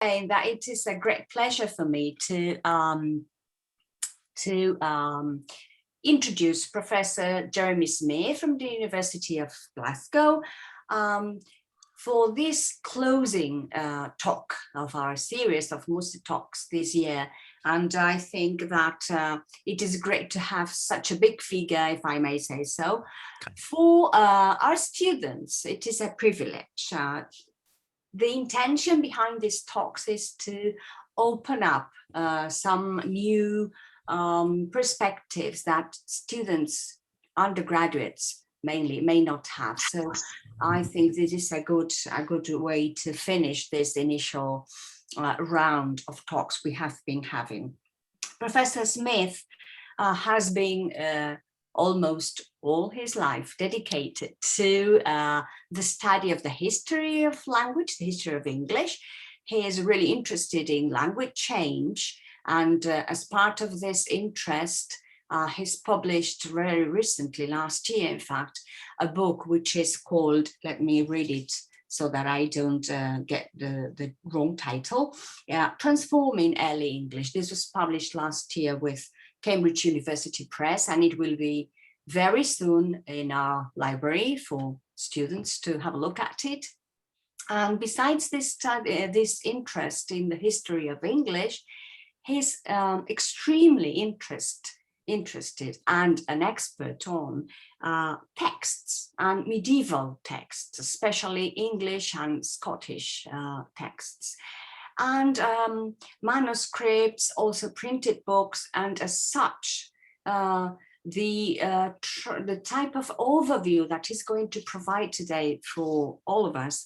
And that it is a great pleasure for me to introduce Professor Jeremy Smith from the University of Glasgow for this closing talk of our series of MuStE Talks this year. And I think that it is great to have such a big figure, if I may say so. Okay. For our students, it is a privilege. The intention behind these talks is to open up some new perspectives that students, undergraduates mainly, may not have. So I think this is a good way to finish this initial round of talks we have been having. Professor Smith has been almost all his life dedicated to the study of the history of language, the history of English. He is really interested in language change, and as part of this interest, he's published very recently, last year in fact, a book which is called, let me read it so that I don't get the wrong title, Transforming Early English. This was published last year with Cambridge University Press, and it will be very soon in our library for students to have a look at it. And besides this study, this interest in the history of English, he's extremely interested and an expert on texts and medieval texts, especially English and Scottish texts, and manuscripts, also printed books, and as such, the type of overview that he's going to provide today for all of us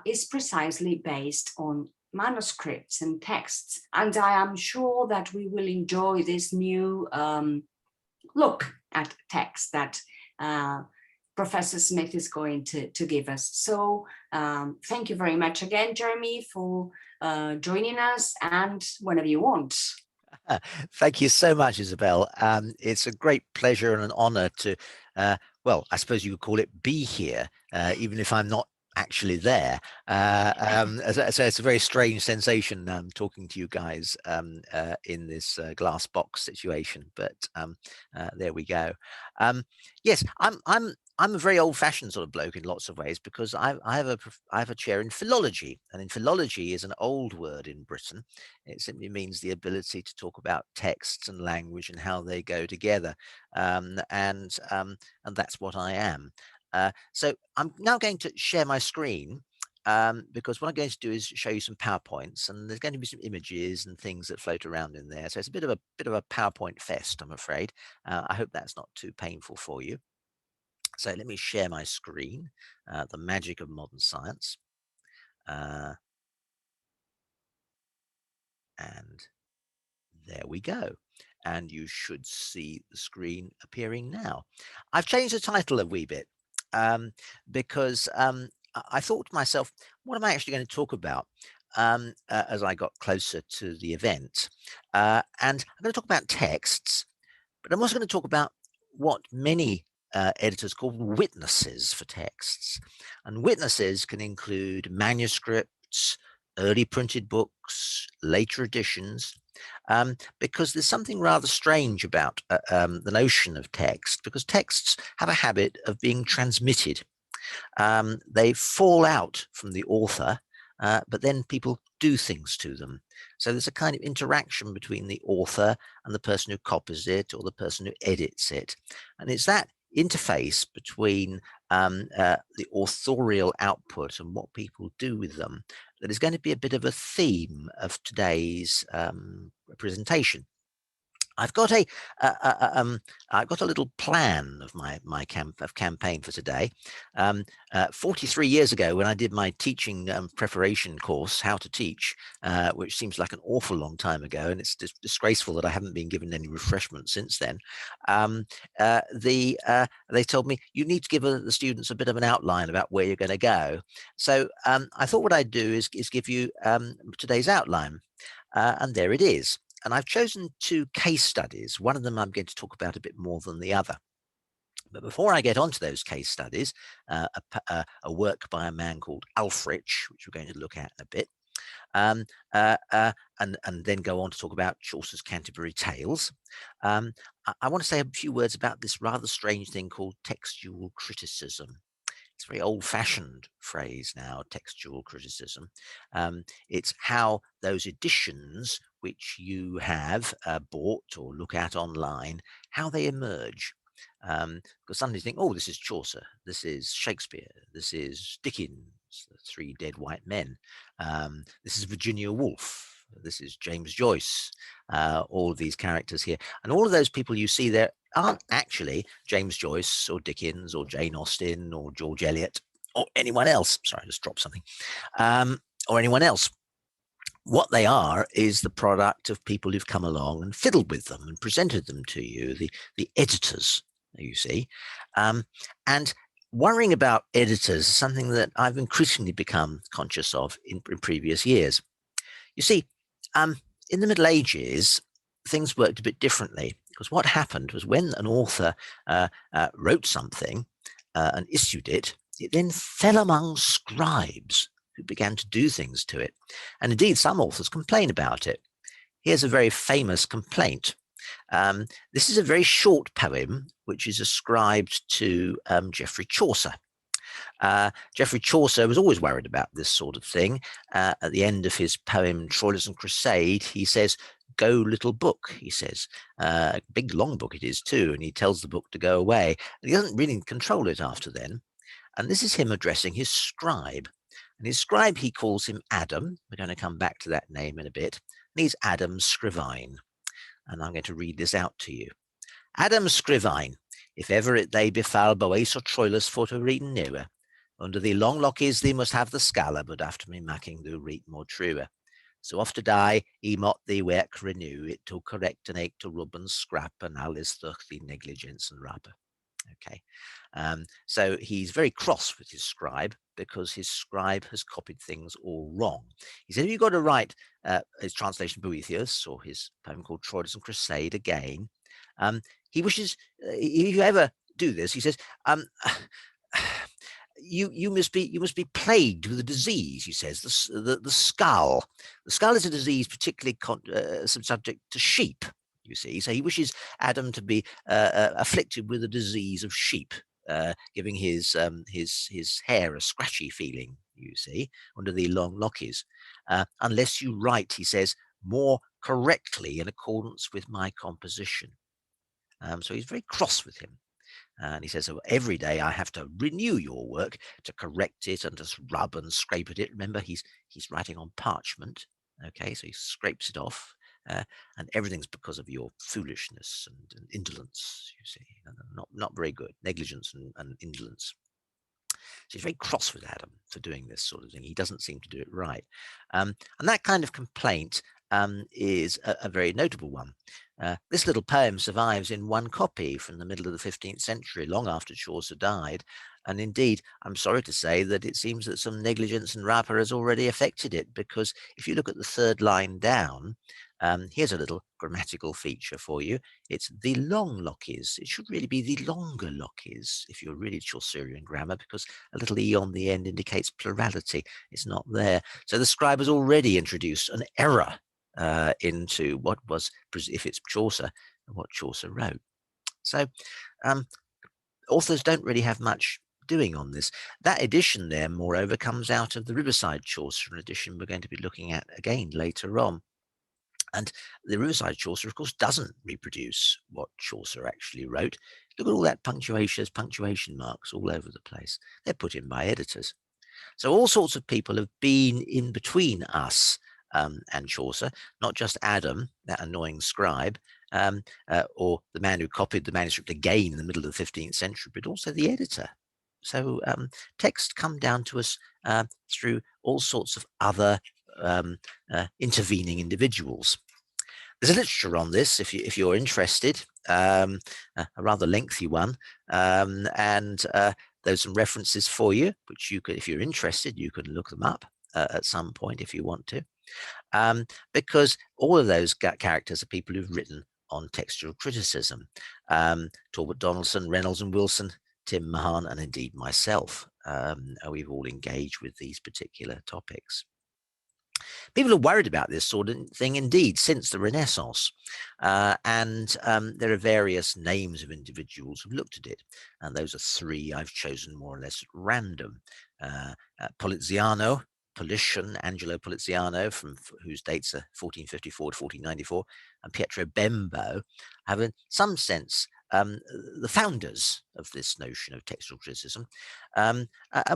is precisely based on manuscripts and texts. And I am sure that we will enjoy this new look at text that Professor Smith is going to give us. So thank you very much again, Jeremy, for joining us, and whenever you want. Thank you so much, Isabel. It's a great pleasure and an honor to, well, I suppose you would call it be here, even if I'm not actually there. So it's a very strange sensation talking to you guys in this glass box situation, but there we go. Yes, I'm a very old-fashioned sort of bloke in lots of ways, because I have a chair in philology, and in philology is an old word in Britain. It simply means the ability to talk about texts and language and how they go together, and that's what I am. So I'm now going to share my screen, because what I'm going to do is show you some PowerPoints, and there's going to be some images and things that float around in there. So it's a bit of a PowerPoint fest, I'm afraid. I hope that's not too painful for you. So let me share my screen, the magic of modern science. And there we go. And you should see the screen appearing now. I've changed the title a wee bit, because I thought to myself, what am I actually going to talk about as I got closer to the event? And I'm going to talk about texts, but I'm also going to talk about what many editors call witnesses for texts. And witnesses can include manuscripts, early printed books, later editions, because there's something rather strange about the notion of text, because texts have a habit of being transmitted. They fall out from the author, but then people do things to them. So there's a kind of interaction between the author and the person who copies it or the person who edits it. And it's that interface between the authorial output and what people do with them that is going to be a bit of a theme of today's presentation. I've got a little plan of my campaign for today. 43 years ago, when I did my teaching preparation course, How to Teach, which seems like an awful long time ago, and it's disgraceful that I haven't been given any refreshment since then. They told me you need to give the students a bit of an outline about where you're going to go. So I thought what I'd do is give you today's outline, and there it is. And I've chosen two case studies. One of them I'm going to talk about a bit more than the other. But before I get onto those case studies, a work by a man called Ulfrich, which we're going to look at in a bit, um, uh, uh, and then go on to talk about Chaucer's Canterbury Tales. I want to say a few words about this rather strange thing called textual criticism. It's a very old-fashioned phrase now, textual criticism. It's how those editions which you have bought or look at online, how they emerge. Because suddenly you think, oh, this is Chaucer, this is Shakespeare, this is Dickens, The Three Dead White Men, this is Virginia Woolf, this is James Joyce, all of these characters here. And all of those people you see there aren't actually James Joyce or Dickens or Jane Austen or George Eliot or anyone else. Sorry, I just dropped something. Or anyone else. What they are is the product of people who've come along and fiddled with them and presented them to you, the editors, you see. And worrying about editors is something that I've increasingly become conscious of in previous years. You see, in the Middle Ages, things worked a bit differently, because what happened was when an author wrote something and issued it, it then fell among scribes who began to do things to it. And indeed, some authors complain about it. Here's a very famous complaint. This is a very short poem, which is ascribed to Geoffrey Chaucer. Geoffrey Chaucer was always worried about this sort of thing. At the end of his poem, Troilus and Cressade, he says, "Go, little book," he says. A big, long book it is too, and he tells the book to go away. And he doesn't really control it after then. And this is him addressing his scribe. And his scribe, he calls him Adam. We're going to come back to that name in a bit. And he's Adam Scrivine. And I'm going to read this out to you. Adam Scrivine, if ever it they befall Boace or Troilus for to read newer, under the long lockes thee must have the scala, but after me macking thou read more truer. So oft to die, he mot thee work renew, it to correct and ache to rub and scrap, and all is through the negligence and rapper. Okay, so he's very cross with his scribe because his scribe has copied things all wrong. He said, if you've got to write his translation of Boethius or his poem called Troilus and Cressade again, he wishes, if you ever do this, he says, you must be plagued with a disease. He says the skull. The skull is a disease particularly subject to sheep. You see, so he wishes Adam to be afflicted with a disease of sheep, giving his hair a scratchy feeling. You see, under the long lockes, unless you write, he says, more correctly in accordance with my composition. So he's very cross with him. And he says, so every day I have to renew your work to correct it and to rub and scrape at it. Remember, he's writing on parchment. Okay, so he scrapes it off. And everything's because of your foolishness and indolence, you see, not very good, negligence and indolence. So he's very cross with Adam for doing this sort of thing. He doesn't seem to do it right. And that kind of complaint is a very notable one. This little poem survives in one copy from the middle of the 15th century, long after Chaucer died. And indeed, I'm sorry to say that it seems that some negligence and rapor has already affected it, because if you look at the third line down, here's a little grammatical feature for you. It's the long lockes. It should really be the longer lockes if you're really Chaucerian grammar, because a little e on the end indicates plurality. It's not there. So the scribe has already introduced an error into what was, if it's Chaucer, what Chaucer wrote. So authors don't really have much doing on this. That edition there, moreover, comes out of the Riverside Chaucer, an edition we're going to be looking at again later on. And the Riverside Chaucer, of course, doesn't reproduce what Chaucer actually wrote. Look at all that punctuation, punctuation marks all over the place. They're put in by editors. So all sorts of people have been in between us and Chaucer, not just Adam, that annoying scribe, or the man who copied the manuscript again in the middle of the 15th century, but also the editor. So texts come down to us through all sorts of other intervening individuals. There's a literature on this if you're interested, a rather lengthy one, and there's some references for you, which you could, if you're interested, you can look them up at some point if you want to, because all of those characters are people who've written on textual criticism. Talbot Donaldson, Reynolds and Wilson, Tim Mahan, and indeed myself. We've all engaged with these particular topics. People are worried about this sort of thing indeed since the Renaissance. And there are various names of individuals who've looked at it. And those are three I've chosen more or less at random. Poliziano, Politian, Angelo Poliziano, whose dates are 1454 to 1494, and Pietro Bembo have in some sense the founders of this notion of textual criticism. And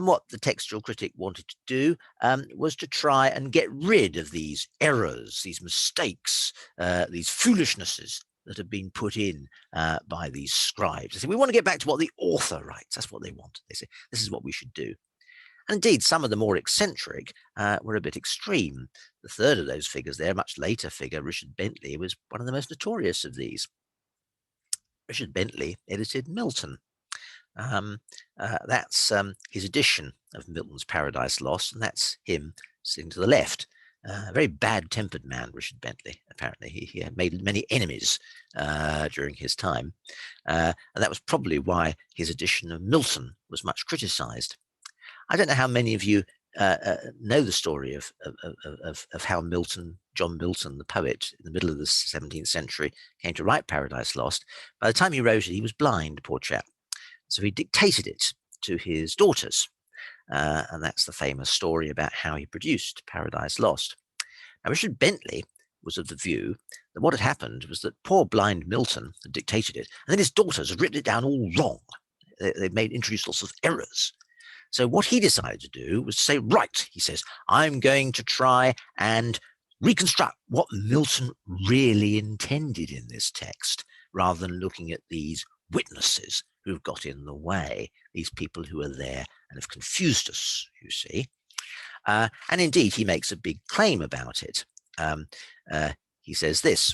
what the textual critic wanted to do was to try and get rid of these errors, these mistakes, these foolishnesses that have been put in by these scribes. They say, we want to get back to what the author writes. That's what they want. They say, this is what we should do. And indeed, some of the more eccentric were a bit extreme. The third of those figures there, a much later figure, Richard Bentley, was one of the most notorious of these. Richard Bentley edited Milton. That's his edition of Milton's Paradise Lost, and that's him sitting to the left. A very bad-tempered man, Richard Bentley, apparently. He had made many enemies during his time, and that was probably why his edition of Milton was much criticised. I don't know how many of you know the story of how Milton, John Milton, the poet, in the middle of the 17th century, came to write Paradise Lost. By the time he wrote it, he was blind, poor chap. So he dictated it to his daughters. And that's the famous story about how he produced Paradise Lost. Now, Richard Bentley was of the view that what had happened was that poor blind Milton had dictated it, and then his daughters had written it down all wrong. They'd introduced lots of errors. So what he decided to do was to say, right, he says, I'm going to try and reconstruct what Milton really intended in this text, rather than looking at these witnesses who've got in the way, these people who are there and have confused us, you see. And indeed, he makes a big claim about it. He says this,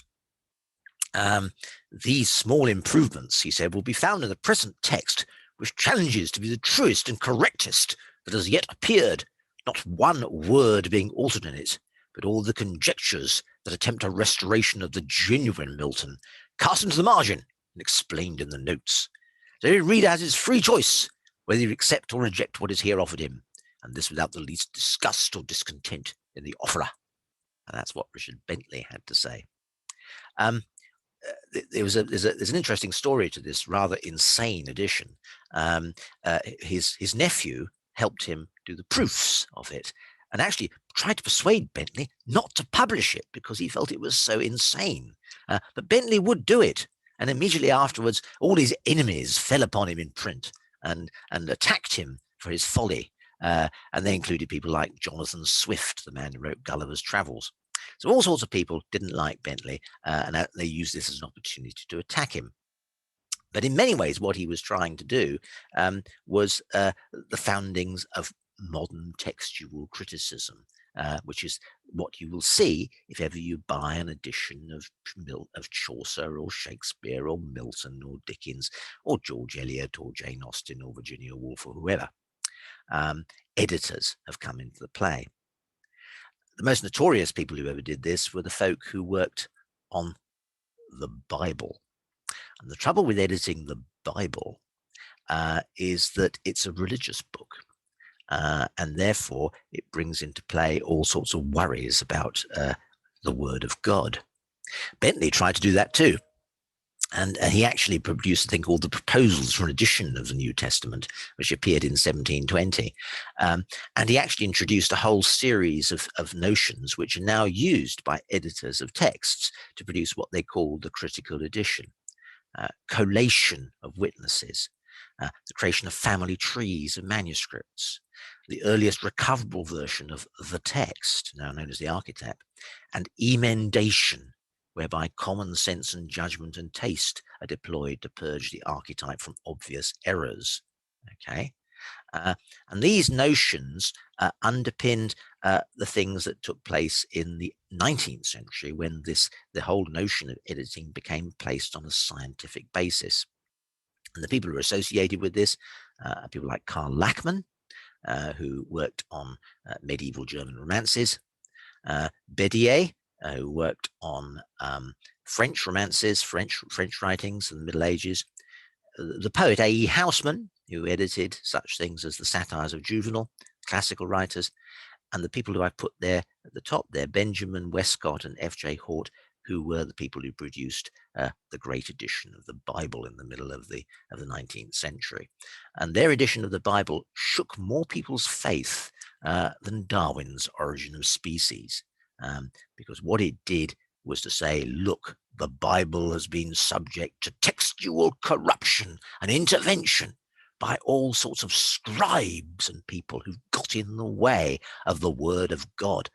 these small improvements, he said, will be found in the present text, which challenges to be the truest and correctest that has yet appeared, not one word being altered in it, but all the conjectures that attempt a restoration of the genuine Milton, cast into the margin and explained in the notes. So he read out his free choice, whether he accept or reject what is here offered him, and this without the least disgust or discontent in the offerer. And that's what Richard Bentley had to say. There's an interesting story to this rather insane edition. His nephew helped him do the proofs of it, and actually tried to persuade Bentley not to publish it because he felt it was so insane. But Bentley would do it, and immediately afterwards, all his enemies fell upon him in print and attacked him for his folly. And they included people like Jonathan Swift, the man who wrote Gulliver's Travels. So all sorts of people didn't like Bentley, and they used this as an opportunity to attack him. But in many ways, what he was trying to do was the foundings of modern textual criticism, which is what you will see if ever you buy an edition of Chaucer or Shakespeare or Milton or Dickens or George Eliot or Jane Austen or Virginia Woolf or whoever. Editors have come into the play. The most notorious people who ever did this were the folk who worked on the Bible. And the trouble with editing the Bible is that it's a religious book. And therefore, it brings into play all sorts of worries about the Word of God. Bentley tried to do that too. And he actually produced a thing called the Proposals for an Edition of the New Testament, which appeared in 1720. And he actually introduced a whole series of notions which are now used by editors of texts to produce what they call the critical edition. Collation of witnesses, the creation of family trees of manuscripts, the earliest recoverable version of the text, now known as the archetype, and emendation, whereby common sense and judgment and taste are deployed to purge the archetype from obvious errors. Okay, and these notions underpinned the things that took place in the 19th century when the whole notion of editing became placed on a scientific basis. And the people who are associated with this are people like Karl Lachmann, who worked on medieval German romances, Bédier, who worked on French romances, French writings in the Middle Ages, the poet A.E. Housman, who edited such things as the satires of Juvenal, classical writers, and the people who I put there at the top there, Benjamin, Westcott, and F.J. Hort, who were the people who produced the great edition of the Bible in the middle of the 19th century. And their edition of the Bible shook more people's faith than Darwin's Origin of Species, because what it did was to say, look, the Bible has been subject to textual corruption and intervention by all sorts of scribes and people who've got in the way of the word of God.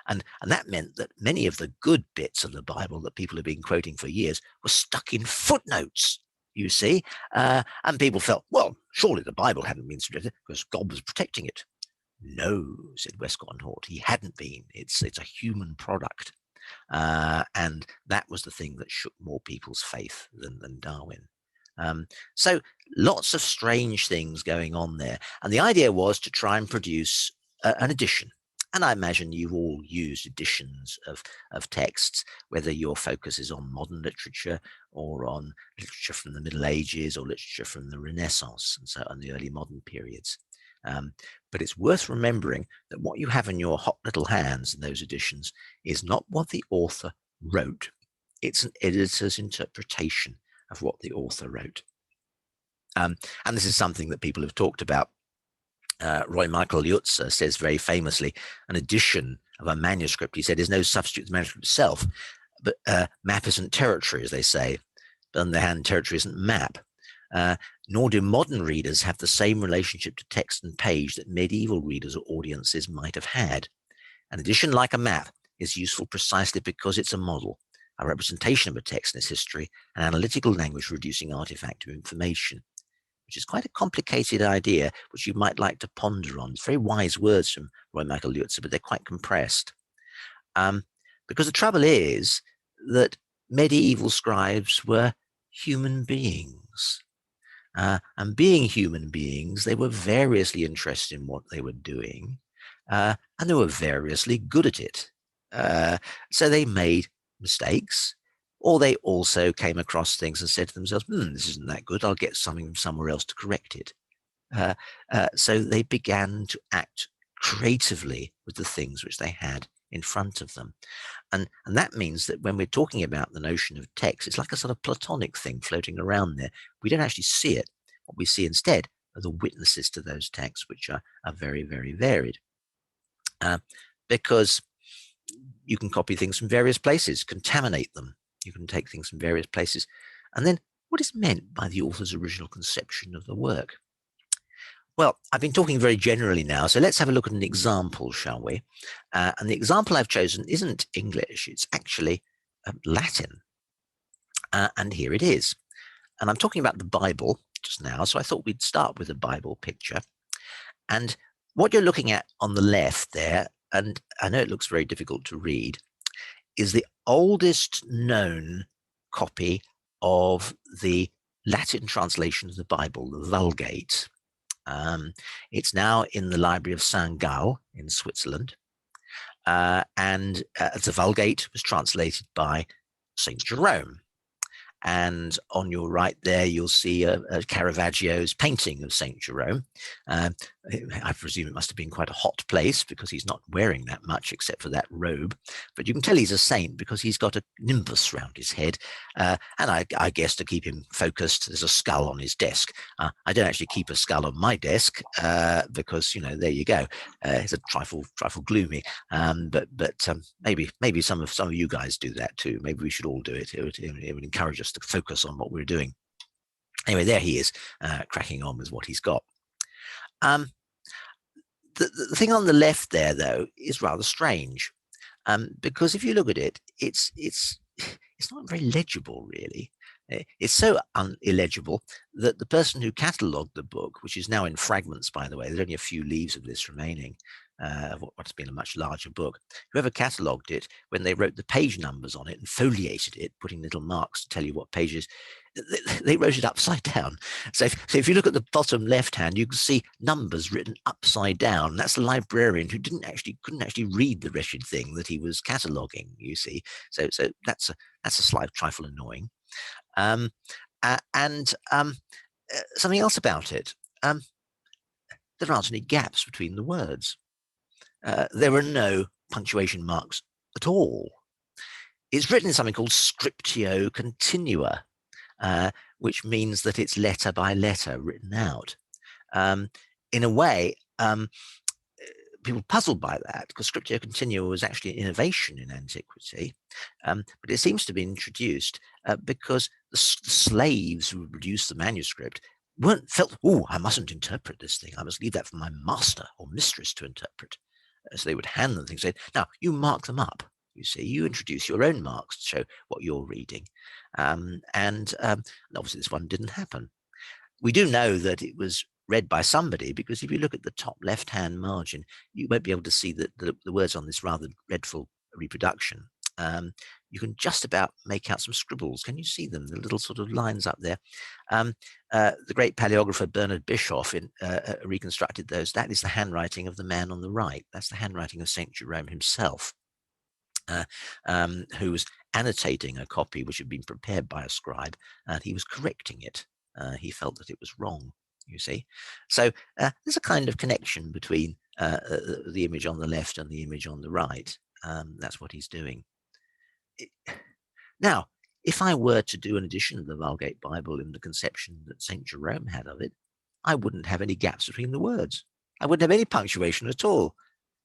And that meant that many of the good bits of the Bible that people have been quoting for years were stuck in footnotes, you see. And people felt, well, surely the Bible hadn't been subjected because God was protecting it. No, said Westcott and Hort, he hadn't been. It's a human product. And that was the thing that shook more people's faith than Darwin. So lots of strange things going on there. And the idea was to try and produce an edition. And I imagine you've all used editions of texts, whether your focus is on modern literature or on literature from the Middle Ages or literature from the Renaissance and so on, the early modern periods. But it's worth remembering that what you have in your hot little hands in those editions is not what the author wrote. It's an editor's interpretation of what the author wrote. And this is something that people have talked about. Roy Michael Liuzza says very famously, an edition of a manuscript, he said, is no substitute for the manuscript itself, but map isn't territory, as they say. But on the other hand, territory isn't map. Nor do modern readers have the same relationship to text and page that medieval readers or audiences might have had. An edition like a map is useful precisely because it's a model, a representation of a text and its history, an analytical language reducing artifact to information, which is quite a complicated idea, which you might like to ponder on. It's very wise words from Roy Michael Liuzza, but they're quite compressed. Because the trouble is that medieval scribes were human beings. And being human beings, they were variously interested in what they were doing, and they were variously good at it. So they made mistakes, or they also came across things and said to themselves, this isn't that good, I'll get something from somewhere else to correct it. So they began to act creatively with the things which they had in front of them. And that means that when we're talking about the notion of text, it's like a sort of Platonic thing floating around there. We don't actually see it. What we see instead are the witnesses to those texts, which are very, very varied. Because you can copy things from various places, contaminate them. You can take things from various places. And then what is meant by the author's original conception of the work? Well, I've been talking very generally now, so let's have a look at an example, shall we? And the example I've chosen isn't English, it's actually Latin. And here it is. And I'm talking about the Bible just now, so I thought we'd start with a Bible picture. And what you're looking at on the left there, and I know it looks very difficult to read, is the oldest known copy of the Latin translation of the Bible, the Vulgate. It's now in the Library of St. Gall in Switzerland. And the Vulgate was translated by St. Jerome. And on your right there, you'll see Caravaggio's painting of St. Jerome. I presume it must have been quite a hot place because he's not wearing that much except for that robe. But you can tell he's a saint because he's got a nimbus round his head. And I guess to keep him focused, there's a skull on his desk. I don't actually keep a skull on my desk because, there you go. It's a trifle gloomy. But maybe some of you guys do that too. Maybe we should all do it. It would encourage us to focus on what we're doing. Anyway, there he is, cracking on with what he's got. The thing on the left there, though, is rather strange, because if you look at it, it's not very legible, really. It's so illegible that the person who catalogued the book, which is now in fragments, by the way, there's only a few leaves of this remaining, of what's been a much larger book. Whoever catalogued it, when they wrote the page numbers on it and foliated it, putting little marks to tell you what pages, they wrote it upside down. So if you look at the bottom left hand, you can see numbers written upside down. That's the librarian who couldn't actually read the wretched thing that he was cataloguing. You see, so that's a slight trifle annoying. Something else about it. There aren't any gaps between the words. There are no punctuation marks at all. It's written in something called scriptio continua, which means that it's letter by letter written out. In a way, people puzzled by that, because scriptio continua was actually an innovation in antiquity, but it seems to be introduced because the slaves who produced the manuscript felt, oh, I mustn't interpret this thing. I must leave that for my master or mistress to interpret. So they would hand them things, say, now you mark them up. You see, you introduce your own marks to show what you're reading. And obviously this one didn't happen. We do know that it was read by somebody, because if you look at the top left-hand margin, you won't be able to see the words on this rather dreadful reproduction. You can just about make out some scribbles. Can you see them? The little sort of lines up there. The great paleographer Bernard Bischoff reconstructed those. That is the handwriting of the man on the right. That's the handwriting of St. Jerome himself, who was annotating a copy which had been prepared by a scribe, and he was correcting it. He felt that it was wrong, you see. So there's a kind of connection between the image on the left and the image on the right. That's what he's doing. Now, if I were to do an edition of the Vulgate Bible in the conception that St. Jerome had of it, I wouldn't have any gaps between the words. I wouldn't have any punctuation at all,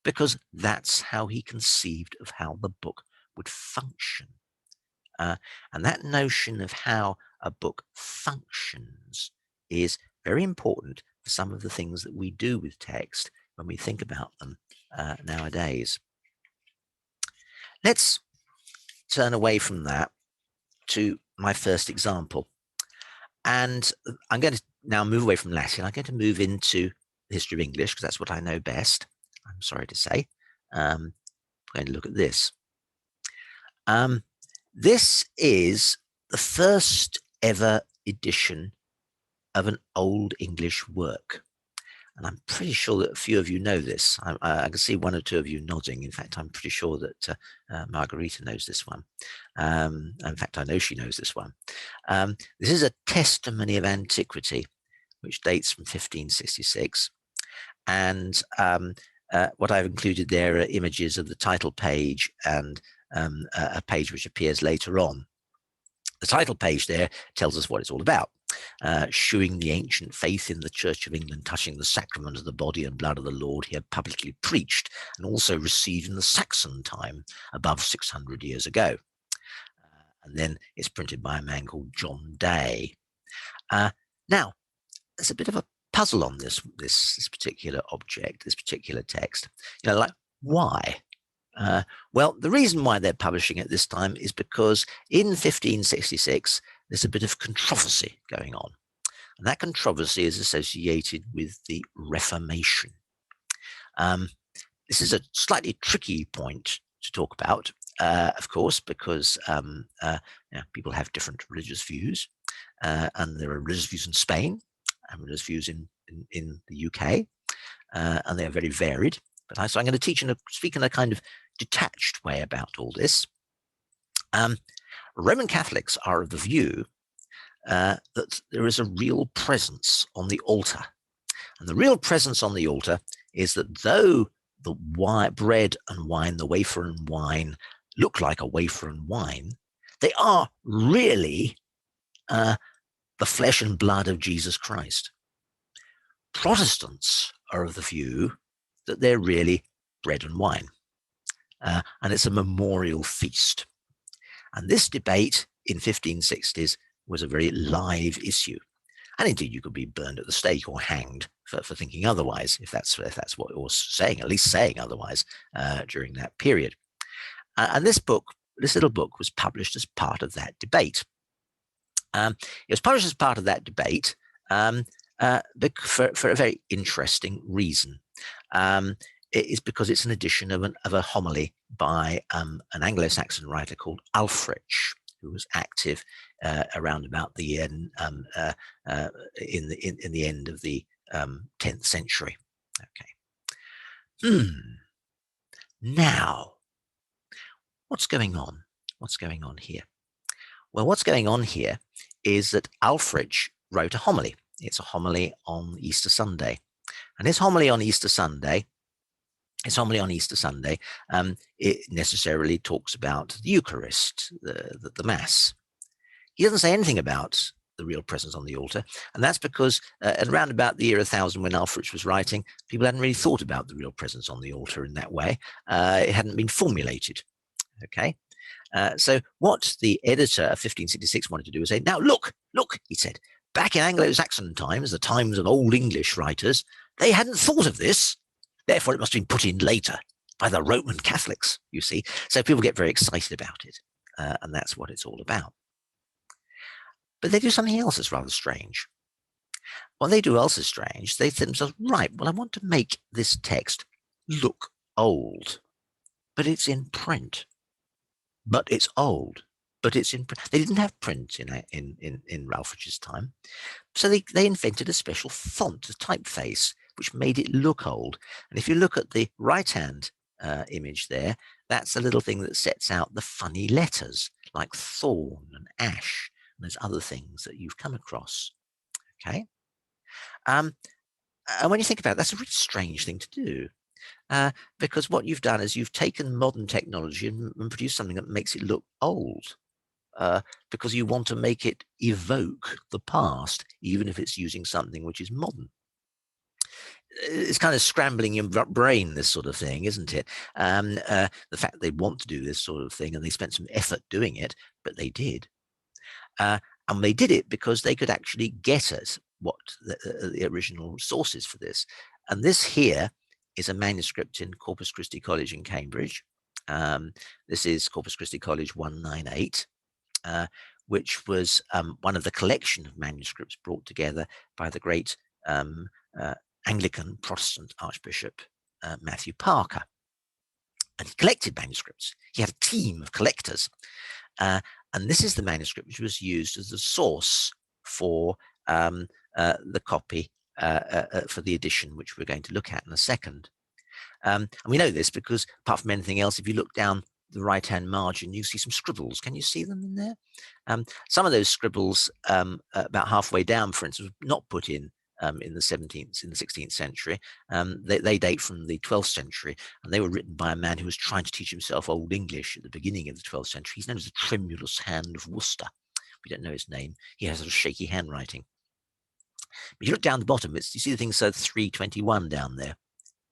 because that's how he conceived of how the book would function. And that notion of how a book functions is very important for some of the things that we do with text when we think about them nowadays. Let's turn away from that to my first example. And I'm going to now move away from Latin. I'm going to move into the history of English, because that's what I know best, I'm sorry to say. We're going to look at this. This is the first ever edition of an Old English work. And I'm pretty sure that a few of you know this. I can see one or two of you nodding. In fact, I'm pretty sure that Margarita knows this one. In fact, I know she knows this one. This is a testimony of antiquity, which dates from 1566. And what I've included there are images of the title page and a page which appears later on. The title page there tells us what it's all about. Shewing the ancient faith in the Church of England, touching the sacrament of the body and blood of the Lord he had publicly preached, and also received in the Saxon time above 600 years ago. And then it's printed by a man called John Day. Now, there's a bit of a puzzle on this particular object, this particular text. You know, like, why? Well, the reason why they're publishing it this time is because in 1566, there's a bit of controversy going on. And that controversy is associated with the Reformation. This is a slightly tricky point to talk about, of course, because people have different religious views. And there are religious views in Spain and religious views in the UK, and they are very varied. So I'm going to speak in a kind of detached way about all this. Roman Catholics are of the view that there is a real presence on the altar. And the real presence on the altar is that though the bread and wine, the wafer and wine, look like a wafer and wine, they are really the flesh and blood of Jesus Christ. Protestants are of the view that they're really bread and wine. And it's a memorial feast. And this debate in 1560s was a very live issue. And indeed, you could be burned at the stake or hanged for thinking otherwise, if that's what it was saying, at least saying otherwise during that period. And this little book was published as part of that debate. It was published as part of that debate for a very interesting reason. It is because it's an edition of a homily by an Anglo-Saxon writer called Ælfric, who was active around about the end in the end of the 10th century. Okay. Now, what's going on? What's going on here? Well, what's going on here is that Ælfric wrote a homily. It's a homily on Easter Sunday. And his homily on Easter Sunday It's homily on Easter Sunday. It necessarily talks about the Eucharist, the Mass. He doesn't say anything about the real presence on the altar, and that's because at around about the year 1000, when Alfred was writing, people hadn't really thought about the real presence on the altar in that way. It hadn't been formulated. Okay, so what the editor of 1566 wanted to do was say, now look, he said, back in Anglo-Saxon times, the times of old English writers, they hadn't thought of this. Therefore, it must have been put in later by the Roman Catholics, you see. So people get very excited about it, and that's what it's all about. But they do something else that's rather strange. What they do else is strange. They think to themselves, right, well, I want to make this text look old, but it's in print. But it's old, but it's in print. They didn't have print in Ralphridge's time. So they invented a special font, a typeface, which made it look old. And if you look at the right-hand image there, that's a little thing that sets out the funny letters like thorn and ash, and there's other things that you've come across. Okay. And when you think about it, that's a really strange thing to do. Because what you've done is you've taken modern technology and produced something that makes it look old, because you want to make it evoke the past, even if it's using something which is modern. It's kind of scrambling your brain, this sort of thing, isn't it? The fact they want to do this sort of thing, and they spent some effort doing it, but they did. And they did it because they could actually get at what the original sources for this. And this here is a manuscript in Corpus Christi College in Cambridge. This is Corpus Christi College 198, which was one of the collection of manuscripts brought together by the great Anglican Protestant Archbishop Matthew Parker. And he collected manuscripts. He had a team of collectors. And this is the manuscript which was used as the source for the copy for the edition, which we're going to look at in a second. And we know this because, apart from anything else, if you look down the right-hand margin, you see some scribbles. Can you see them in there? Some of those scribbles, about halfway down, for instance, were not put in the 16th century. They date from the 12th century, and they were written by a man who was trying to teach himself Old English at the beginning of the 12th century. He's known as the Tremulous Hand of Worcester. We don't know his name. He has a shaky handwriting. But you look down the bottom, you see the thing said 321 down there.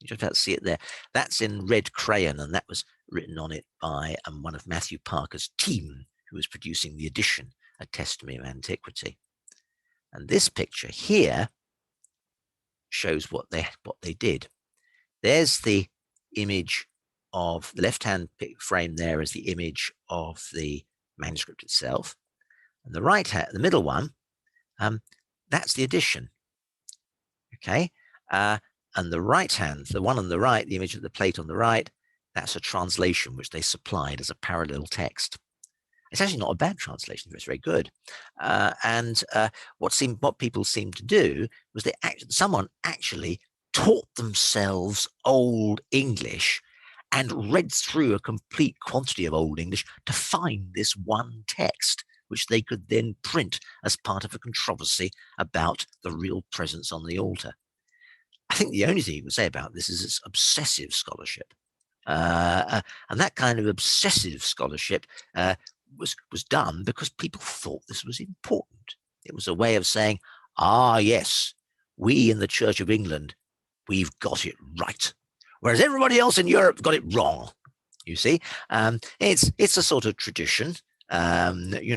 You just about to see it there. That's in red crayon, and that was written on it by one of Matthew Parker's team, who was producing the edition, A Testimony of Antiquity. And this picture here shows what they did. There's the image of the left-hand frame. There is the image of the manuscript itself, and the middle one, that's the edition. Okay, and the right hand, the one on the right, the image of the plate on the right, that's a translation which they supplied as a parallel text. It's actually not a bad translation; it's very good. And what people seemed to do was someone actually taught themselves Old English and read through a complete quantity of Old English to find this one text, which they could then print as part of a controversy about the real presence on the altar. I think the only thing you can say about this is it's obsessive scholarship, and that kind of obsessive scholarship was done because people thought this was important. It was a way of saying, yes, we in the Church of England, we've got it right, whereas everybody else in Europe got it wrong. You see, it's a sort of tradition. You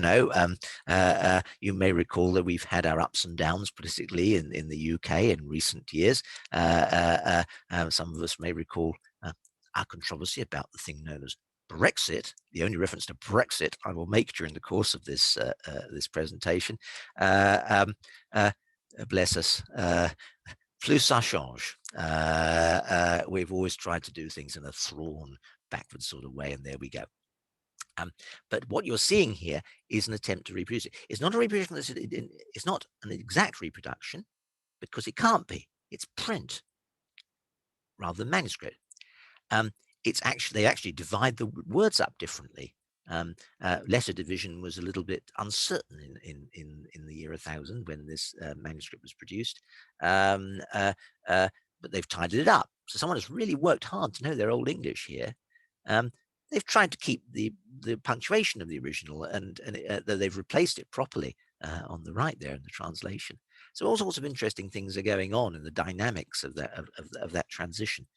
may recall that we've had our ups and downs politically in the UK in recent years. Some of us may recall our controversy about the thing known as Brexit. The only reference to Brexit I will make during the course of this this presentation. Bless us. Plus ça change. We've always tried to do things in a thrawn, backward sort of way, and there we go. But what you're seeing here is an attempt to reproduce it. It's not a reproduction. It's not an exact reproduction because it can't be. It's print rather than manuscript. They actually divide the words up differently. Letter division was a little bit uncertain in the year 1000 when this manuscript was produced. but they've tidied it up. So someone has really worked hard to know their Old English here. They've tried to keep the punctuation of the original, and they've replaced it properly on the right there in the translation. So all sorts of interesting things are going on in the dynamics of that transition.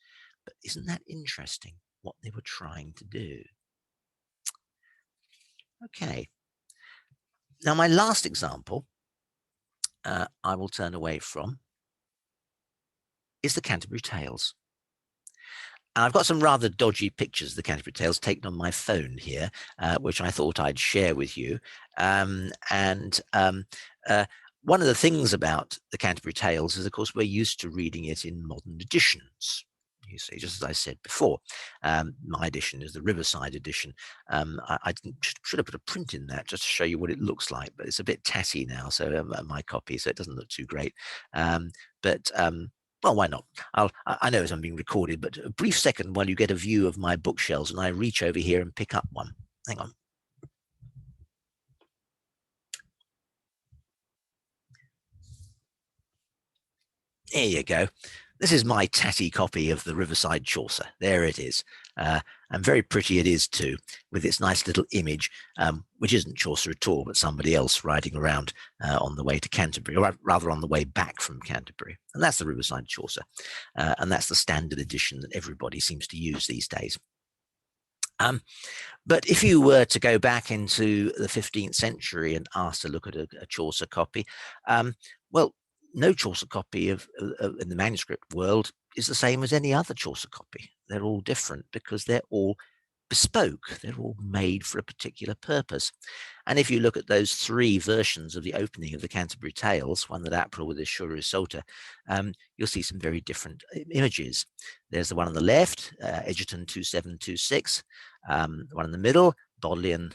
But isn't that interesting what they were trying to do? Okay. Now, my last example I will turn away from is the Canterbury Tales. And I've got some rather dodgy pictures of the Canterbury Tales taken on my phone here, which I thought I'd share with you. One of the things about the Canterbury Tales is, of course, we're used to reading it in modern editions. You see, just as I said before, my edition is the Riverside edition. I should have put a print in that just to show you what it looks like, but it's a bit tatty now, so my copy, so it doesn't look too great. Well, why not? I know as I'm being recorded, but a brief second while you get a view of my bookshelves, and I reach over here and pick up one. Hang on. There you go. This is my tatty copy of the Riverside Chaucer. There it is. And very pretty it is too, with its nice little image, which isn't Chaucer at all, but somebody else riding around on the way to Canterbury, or rather on the way back from Canterbury. And that's the Riverside Chaucer. And that's the standard edition that everybody seems to use these days. But if you were to go back into the 15th century and ask to look at a Chaucer copy, well, no Chaucer copy in the manuscript world is the same as any other Chaucer copy. They're all different because they're all bespoke. They're all made for a particular purpose. And if you look at those three versions of the opening of the Canterbury Tales, one that April with his Shura Sota, you'll see some very different images. There's the one on the left, Egerton 2726, the one in the middle, Bodleian,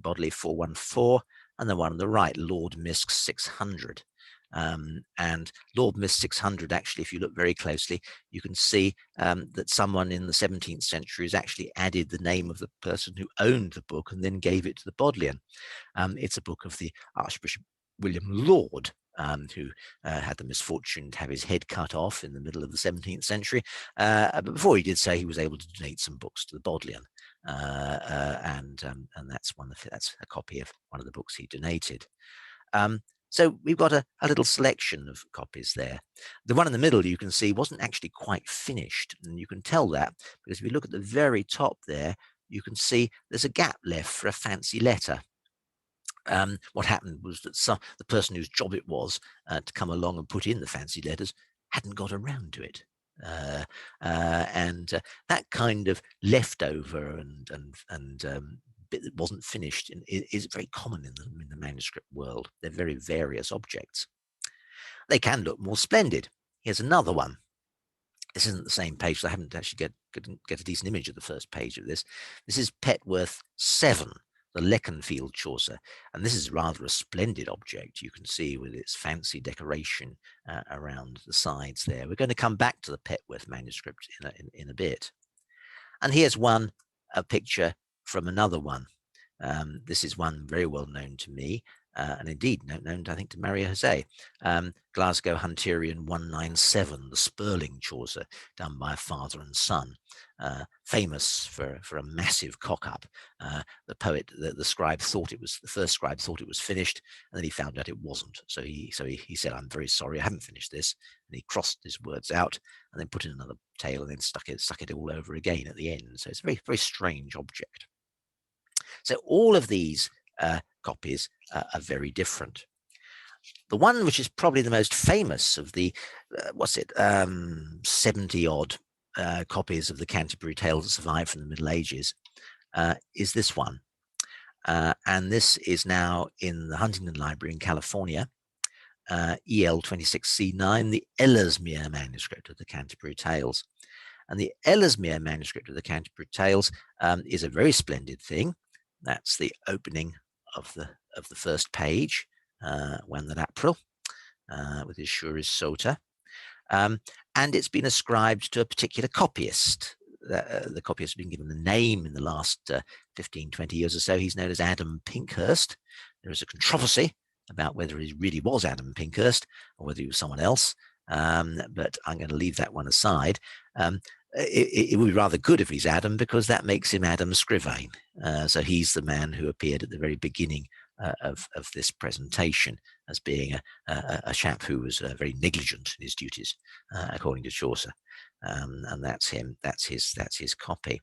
Bodley 414, and the one on the right, Lord Misk 600. And Lord Misk 600, actually, if you look very closely, you can see that someone in the 17th century has actually added the name of the person who owned the book and then gave it to the Bodleian. It's a book of the Archbishop William Laud, who had the misfortune to have his head cut off in the middle of the 17th century. But before he did so, he was able to donate some books to the Bodleian. And that's a copy of one of the books he donated. So we've got a little selection of copies there. The one in the middle, you can see, wasn't actually quite finished. And you can tell that because if you look at the very top there, you can see there's a gap left for a fancy letter. What happened was that the person whose job it was to come along and put in the fancy letters hadn't got around to it. That kind of leftover and bit that wasn't finished is very common in the manuscript world. They're very various objects. They can look more splendid. Here's another one. This isn't the same page, so I haven't actually get a decent image of the first page of this. This is Petworth 7, the Leconfield Chaucer, and this is rather a splendid object. You can see with its fancy decoration around the sides there. We're going to come back to the Petworth manuscript in a bit. And here's a picture from another one. This is one very well known to me, and indeed known, I think, to Maria Jose. Glasgow Hunterian 197, the Spurling Chaucer, done by a father and son, famous for a massive cock-up. The poet, the scribe, the first scribe thought it was finished, and then he found out it wasn't. So he said, "I'm very sorry, I haven't finished this," and he crossed his words out, and then put in another tale, and then stuck it all over again at the end. So it's a very, very strange object. So all of these copies are very different. The one which is probably the most famous of the 70 odd copies of the Canterbury Tales that survived from the Middle Ages is this one. And this is now in the Huntington Library in California, EL 26C9, the Ellesmere Manuscript of the Canterbury Tales. And the Ellesmere Manuscript of the Canterbury Tales is a very splendid thing. That's the opening of the first page, when that April, with his Shura Sota. And it's been ascribed to a particular copyist. The copyist has been given the name in the last 15, 20 years or so. He's known as Adam Pinkhurst. There is a controversy about whether he really was Adam Pinkhurst or whether he was someone else. but I'm going to leave that one aside. It would be rather good if he's Adam, because that makes him Adam Scrivane. So he's the man who appeared at the very beginning of this presentation as being a chap who was very negligent in his duties, according to Chaucer. And that's him. That's his copy.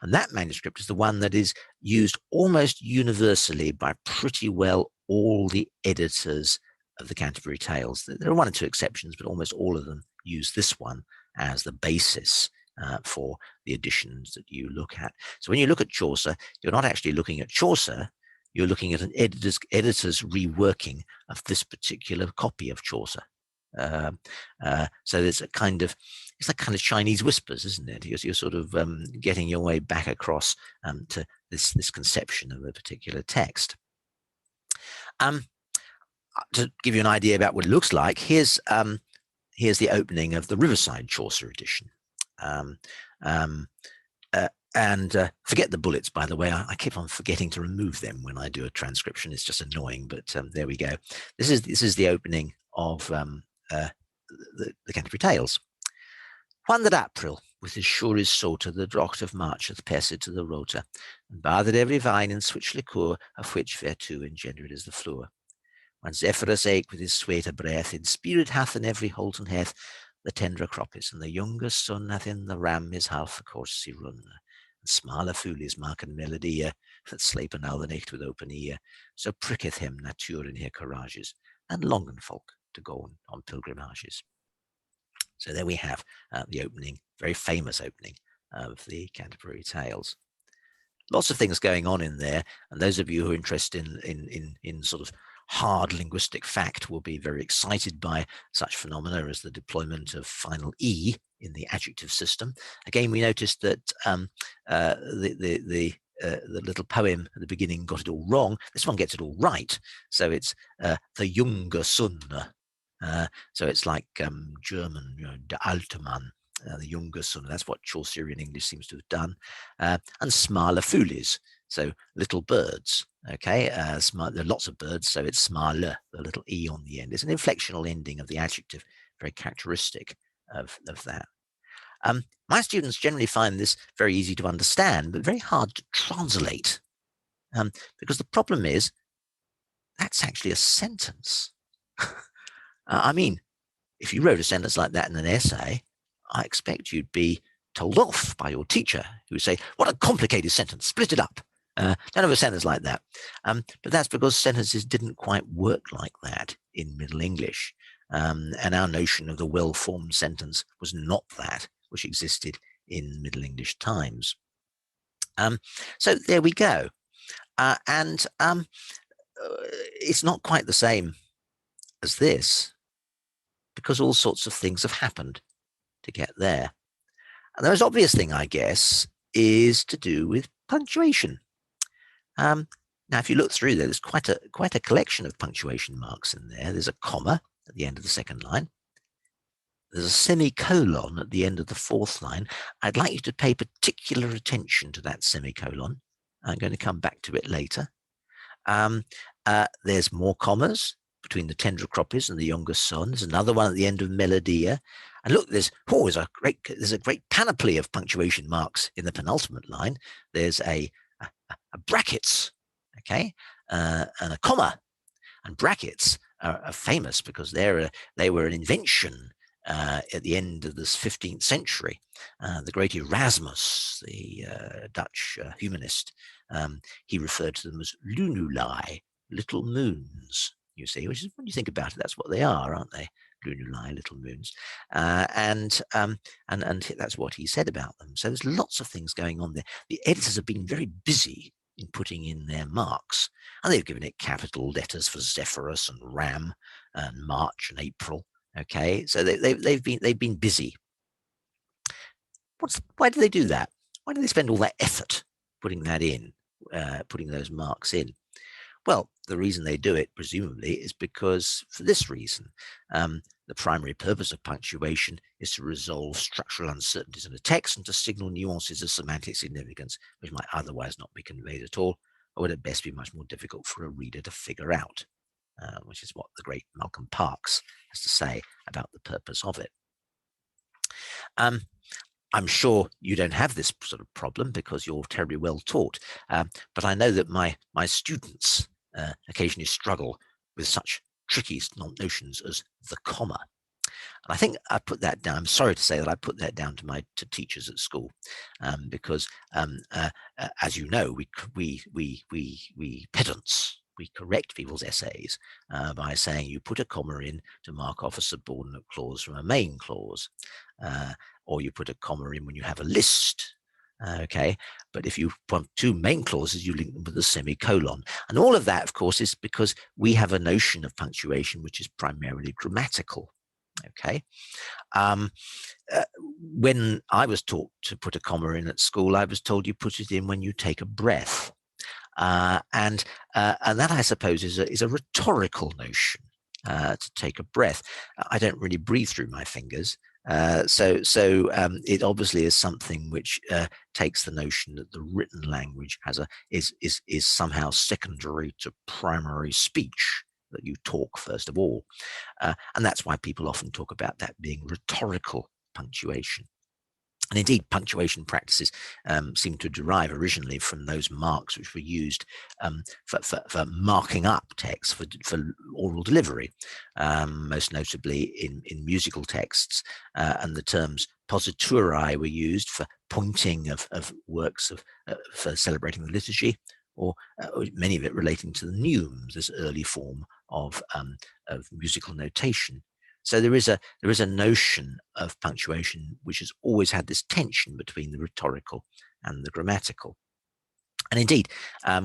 And that manuscript is the one that is used almost universally by pretty well all the editors of the Canterbury Tales. There are one or two exceptions, but almost all of them use this one as the basis for the editions that you look at. So when you look at Chaucer, you're not actually looking at Chaucer, you're looking at an editor's reworking of this particular copy of Chaucer. So there's a kind of, it's like kind of Chinese whispers, isn't it? You're sort of getting your way back across to this conception of a particular text. To give you an idea about what it looks like, here's the opening of the Riverside Chaucer edition. Forget the bullets, by the way. I keep on forgetting to remove them when I do a transcription. It's just annoying, but there we go. This is the opening of the Canterbury Tales. One that April, with his surest sauter, the drocht of March hath passed to the rota, and bathed every vine in switch liqueur, of which thereto engendered is the flower. When Zephyrus ake with his sweeter breath, in spirit hath in every holten hath the tender croppis, and the younger son hath in the ram his half a course run. And smaller foolies mark and melodie, that slepen al the night with open ear, so pricketh him nature in her courages, and longen folk to go on pilgrimages. So there we have the opening, very famous opening of the Canterbury Tales. Lots of things going on in there, and those of you who are interested in sort of hard linguistic fact will be very excited by such phenomena as the deployment of final E in the adjective system. Again, we noticed that the little poem at the beginning got it all wrong. This one gets it all right. So it's the younger son. So it's like German, der alte Mann, the younger son. That's what Chaucerian English seems to have done. And smaller foolies, so little birds. Okay, there are lots of birds, so it's smaller, the little E on the end. It's an inflectional ending of the adjective, very characteristic of that. My students generally find this very easy to understand, but very hard to translate, because the problem is that's actually a sentence. I mean, if you wrote a sentence like that in an essay, I expect you'd be told off by your teacher, who would say, "What a complicated sentence, split it up." Don't have a sentence like that. But that's because sentences didn't quite work like that in Middle English. And our notion of the well-formed sentence was not that which existed in Middle English times. So there we go. It's not quite the same as this, because all sorts of things have happened to get there. And the most obvious thing, I guess, is to do with punctuation. Now, if you look through there, there's quite a collection of punctuation marks in there. There's a comma at the end of the second line. There's a semicolon at the end of the fourth line. I'd like you to pay particular attention to that semicolon. I'm going to come back to it later. There's more commas between the tender croppis and the younger son. There's another one at the end of melodia. And look, there's a great panoply of punctuation marks in the penultimate line. There's a brackets, okay, and a comma. And brackets are famous because they were an invention at the end of this 15th century. The great Erasmus, the Dutch humanist, he referred to them as lunulae, little moons, you see, which is, when you think about it, that's what they are, aren't they? Lunulae, little moons. And that's what he said about them. So there's lots of things going on there. The editors have been very busy in putting in their marks, and they've given it capital letters for Zephyrus and Ram and March and April. Okay, so they've been busy. Why do they do that? Why do they spend all that effort putting that in, putting those marks in? Well, the reason they do it, presumably, is because for this reason. The primary purpose of punctuation is to resolve structural uncertainties in a text and to signal nuances of semantic significance which might otherwise not be conveyed at all, or would at best be much more difficult for a reader to figure out. which is what the great Malcolm Parks has to say about the purpose of it. I'm sure you don't have this sort of problem because you're terribly well taught, but I know that my students occasionally struggle with such tricky notions as the comma. And I think I put that down. I'm sorry to say that I put that down to teachers at school, because as you know, we pedants, we correct people's essays by saying you put a comma in to mark off a subordinate clause from a main clause, or you put a comma in when you have a list. Okay, but if you want two main clauses, you link them with a semicolon. And all of that, of course, is because we have a notion of punctuation which is primarily grammatical. Okay. When I was taught to put a comma in at school, I was told you put it in when you take a breath. And that, I suppose, is a rhetorical notion, to take a breath. I don't really breathe through my fingers. So it obviously is something which takes the notion that the written language is somehow secondary to primary speech, that you talk first of all. And that's why people often talk about that being rhetorical punctuation. And indeed, punctuation practices seem to derive originally from those marks which were used for marking up text for oral delivery, most notably in musical texts. And the terms posituri were used for pointing of works for celebrating the liturgy, or many of it relating to the neumes, this early form of musical notation. So there is a notion of punctuation which has always had this tension between the rhetorical and the grammatical. And indeed,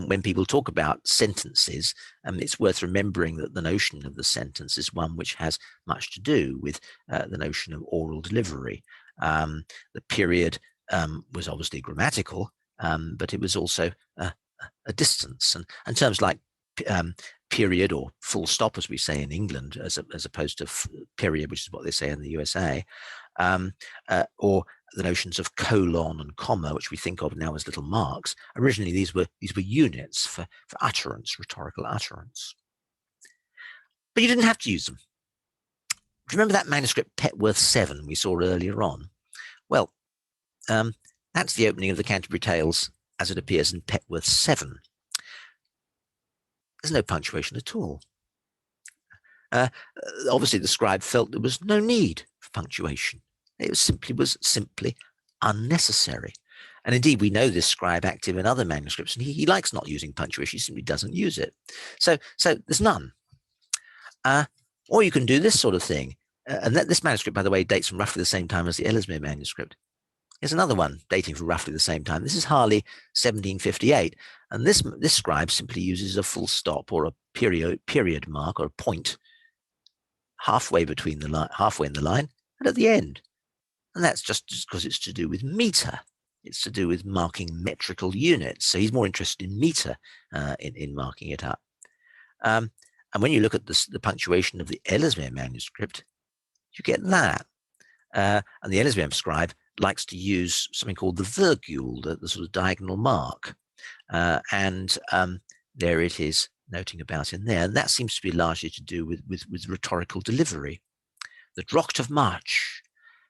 when people talk about sentences, it's worth remembering that the notion of the sentence is one which has much to do with the notion of oral delivery. The period was obviously grammatical, but it was also a distance. And terms like period or full stop, as we say in England, as opposed to period, which is what they say in the USA, or the notions of colon and comma, which we think of now as little marks. Originally, these were units for utterance, rhetorical utterance. But you didn't have to use them. Do you remember that manuscript Petworth 7 we saw earlier on? Well, that's the opening of the Canterbury Tales as it appears in Petworth 7. There's no punctuation at all. Obviously, the scribe felt there was no need for punctuation. It was simply unnecessary. And indeed, we know this scribe active in other manuscripts, and he likes not using punctuation. He simply doesn't use it. So there's none. Or you can do this sort of thing. And this manuscript, by the way, dates from roughly the same time as the Ellesmere Manuscript. Here's another one dating from roughly the same time. This is Harley, 1758. And this scribe simply uses a full stop or a period mark or a point halfway in the line and at the end. And that's just because it's to do with meter. It's to do with marking metrical units. So he's more interested in meter in marking it up. And when you look at the punctuation of the Ellesmere Manuscript, you get that. And the Ellesmere scribe likes to use something called the virgule, the sort of diagonal mark. And there it is, noting about in there. And that seems to be largely to do with rhetorical delivery. The drocht of March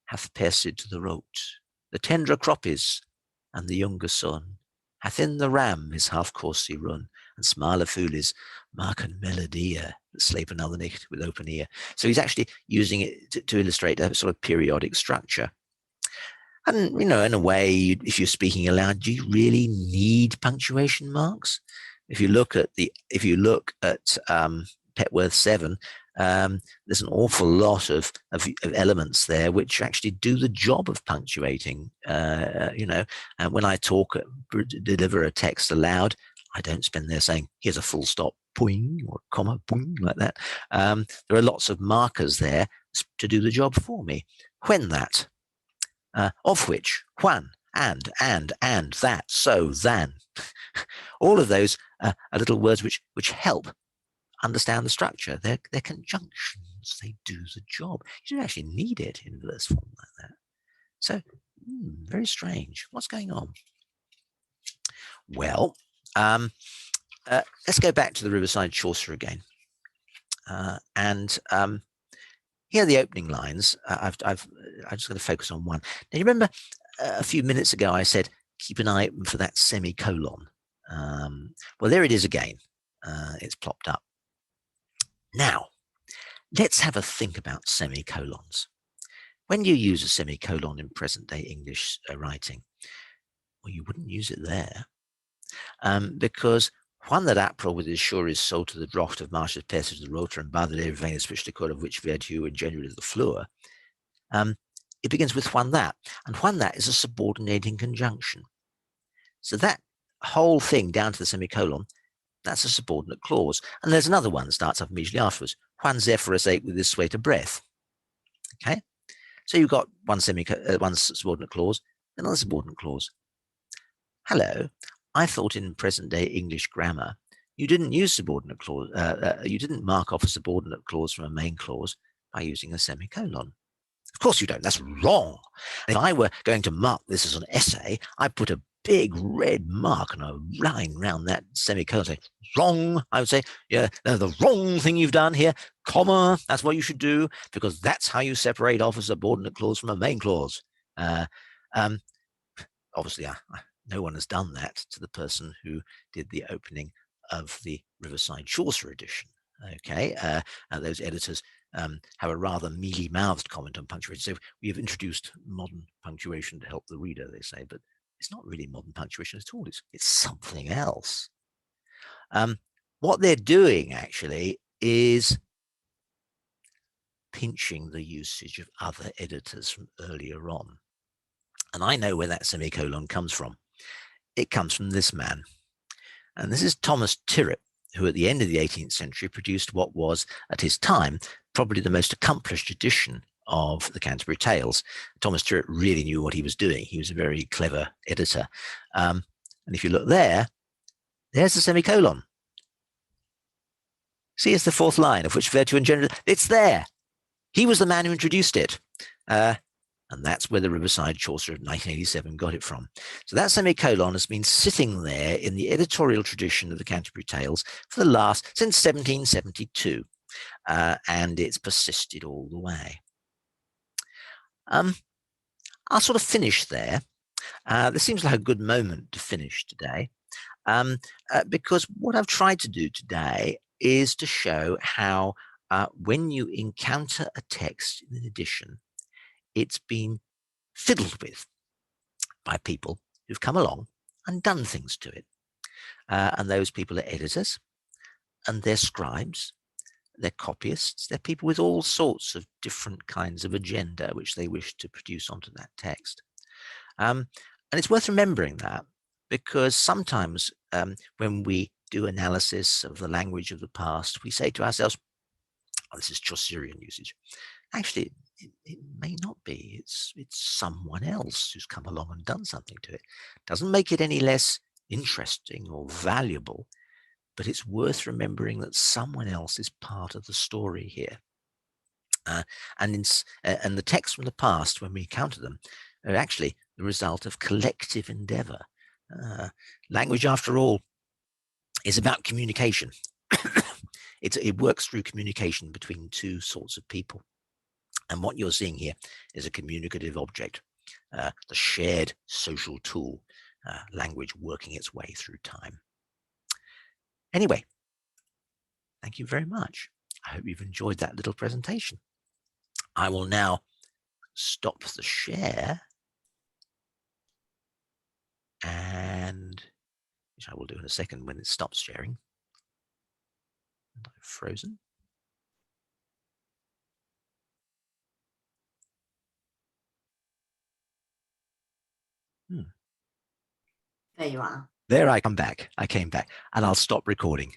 hath pierced to the rote, the tender croppies and the younger son, hath in the ram his half coursey run, and smile foolies, mark and melodia, that sleep another nicht with open ear. So he's actually using it to illustrate a sort of periodic structure. And, in a way, if you're speaking aloud, do you really need punctuation marks? If you look at Petworth 7, there's an awful lot of elements there which actually do the job of punctuating. And when I deliver a text aloud, I don't spend there saying, here's a full stop, boing, or comma, boing, like that. There are lots of markers there to do the job for me. When that, of which, when, and, that, so, than. All of those are little words which help understand the structure. They're conjunctions. They do the job. You don't actually need it in verse form like that. So, very strange. What's going on? Well, let's go back to the Riverside Chaucer again. Here are the opening lines. I'm just going to focus on one. Now, you remember a few minutes ago I said, keep an eye open for that semicolon. Well, there it is again. It's plopped up. Now, let's have a think about semicolons. When you use a semicolon in present-day English writing, well, you wouldn't use it there, because Juan that April with his sure is sold to the draught of Marsh's passage the rotor and by the day of Venus, which the court of which virtue engendered the fluor. It begins with Juan that, and Juan that is a subordinating conjunction. So that whole thing down to the semicolon, that's a subordinate clause. And there's another one that starts up immediately afterwards. Juan Zephyrus ate with his sweat of breath. Okay, so you've got one subordinate clause, another subordinate clause. Hello, I thought in present-day English grammar you didn't use subordinate clause. You didn't mark off a subordinate clause from a main clause by using a semicolon. Of course you don't. That's wrong. If I were going to mark this as an essay, I'd put a big red mark and a line around that semicolon. Say, wrong. I would say, yeah, the wrong thing you've done here, comma, that's what you should do, because that's how you separate off a subordinate clause from a main clause. Obviously, no one has done that to the person who did the opening of the Riverside Chaucer edition. Okay, those editors have a rather mealy-mouthed comment on punctuation. So we have introduced modern punctuation to help the reader, they say, but it's not really modern punctuation at all. It's something else. What they're doing actually is pinching the usage of other editors from earlier on. And I know where that semicolon comes from. It comes from this man. And this is Thomas Tyrwhitt, who at the end of the 18th century produced what was, at his time, probably the most accomplished edition of the Canterbury Tales. Thomas Tyrwhitt really knew what he was doing. He was a very clever editor. And if you look there, there's the semicolon. See, it's the fourth line, of which virtue engendered. It's there. He was the man who introduced it. And that's where the Riverside Chaucer of 1987 got it from. So that semicolon has been sitting there in the editorial tradition of the Canterbury Tales for the since 1772. And it's persisted all the way. I'll sort of finish there. This seems like a good moment to finish today, because what I've tried to do today is to show how when you encounter a text in an edition, it's been fiddled with by people who've come along and done things to it. And those people are editors, and they're scribes, they're copyists, they're people with all sorts of different kinds of agenda which they wish to produce onto that text. And it's worth remembering that, because sometimes when we do analysis of the language of the past, we say to ourselves, oh, this is Chaucerian usage. Actually, it may not be. It's someone else who's come along and done something to it. Doesn't make it any less interesting or valuable, but it's worth remembering that someone else is part of the story here. And the texts from the past, when we encounter them, are actually the result of collective endeavor. Language, after all, is about communication. It works through communication between two sorts of people. And what you're seeing here is a communicative object, the shared social tool, language working its way through time. Anyway, thank you very much. I hope you've enjoyed that little presentation. I will now stop the share, and which I will do in a second when it stops sharing. And I've frozen. There you are. There I come back. I came back, and I'll stop recording.